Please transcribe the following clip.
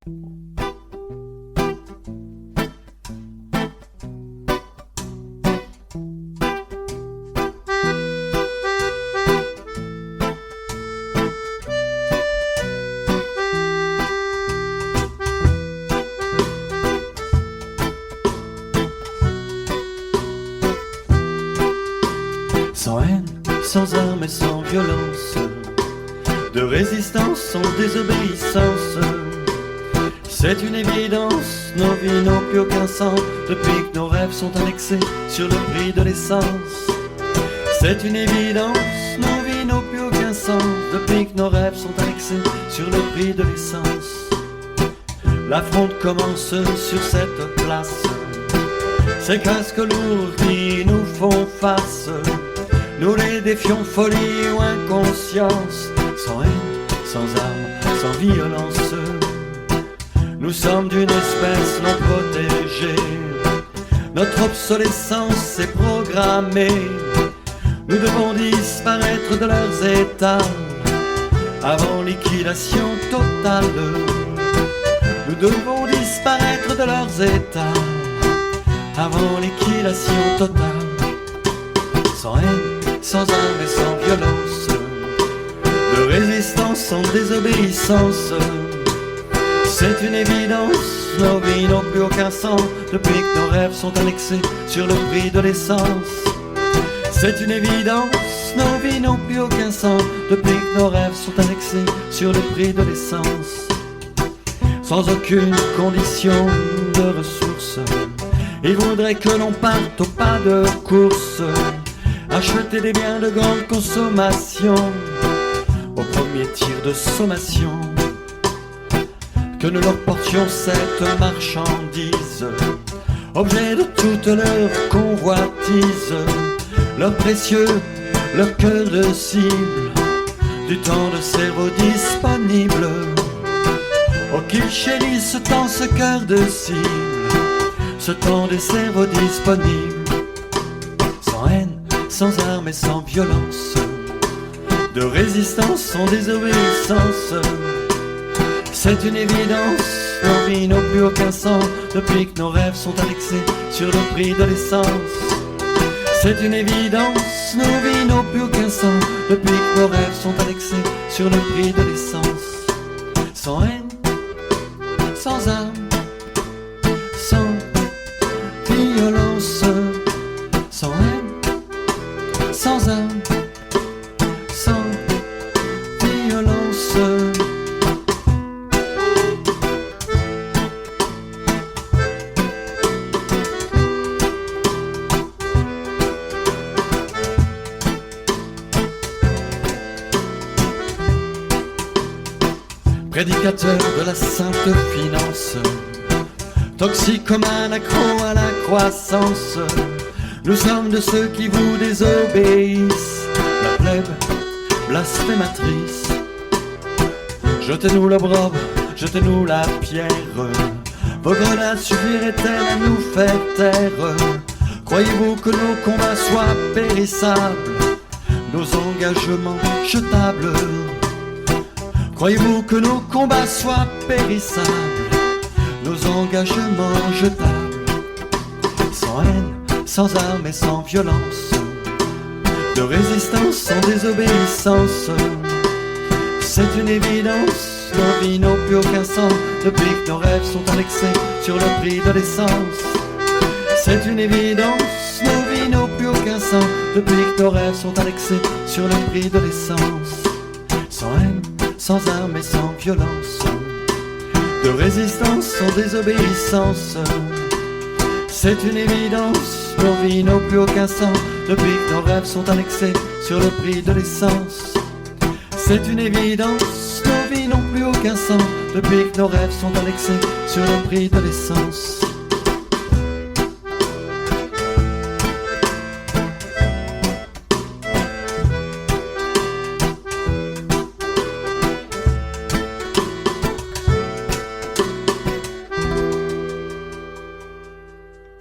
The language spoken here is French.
Sans haine, sans armes et sans violence, de résistance sans désobéissance. C'est une évidence, nos vies n'ont plus aucun sens depuis que nos rêves sont annexés sur le prix de l'essence. C'est une évidence, nos vies n'ont plus aucun sens depuis que nos rêves sont annexés sur le prix de l'essence. L'affront commence sur cette place, ces casques lourds qui nous font face. Nous les défions, folie ou inconscience, sans haine, sans armes, sans violence. Nous sommes d'une espèce non protégée, notre obsolescence est programmée. Nous devons disparaître de leurs états avant liquidation totale. Nous devons disparaître de leurs états avant liquidation totale. Sans haine, sans armes et sans violence, de résistance sans désobéissance. C'est une évidence, nos vies n'ont plus aucun sens depuis que nos rêves sont annexés sur le prix de l'essence. C'est une évidence, nos vies n'ont plus aucun sens depuis que nos rêves sont annexés sur le prix de l'essence. Sans aucune condition de ressources, ils voudraient que l'on parte au pas de course, acheter des biens de grande consommation au premier tir de sommation. Que nous leur portions cette marchandise, objet de toute leur convoitise, leur précieux, leur cœur de cible, du temps de cerveau disponible. Oh qu'ils chérissent ce temps, ce cœur de cible, ce temps des cerveaux disponibles. Sans haine, sans armes et sans violence, de résistance sans désobéissance. C'est une évidence, nos vies n'ont plus aucun sens depuis que nos rêves sont annexés sur le prix de l'essence. C'est une évidence, nos vies n'ont plus aucun sens depuis que nos rêves sont annexés sur le prix de l'essence. Sans haine, sans armes, sans violence, sans haine, sans armes, sans violence. Prédicateur de la sainte finance, toxicomane accro à la croissance, nous sommes de ceux qui vous désobéissent, la plèbe blasphématrice. Jetez-nous l'opprobre, jetez-nous la pierre, vos grenades suffiraient-elles à nous faire taire? Croyez-vous que nos combats soient périssables, nos engagements jetables? Croyez-vous que nos combats soient périssables, nos engagements jetables? Sans haine, sans armes et sans violence, de résistance sans désobéissance. C'est une évidence, nos vies n'ont plus aucun sens depuis que nos rêves sont annexés sur le prix de l'essence. C'est une évidence, nos vies n'ont plus aucun sens depuis que nos rêves sont annexés sur le prix de l'essence. Sans haine, sans armes et sans violence, de résistance sans désobéissance. C'est une évidence, nos vies n'ont plus aucun sens depuis que nos rêves sont annexés sur le prix de l'essence. C'est une évidence, nos vies n'ont plus aucun sens depuis que nos rêves sont annexés sur le prix de l'essence.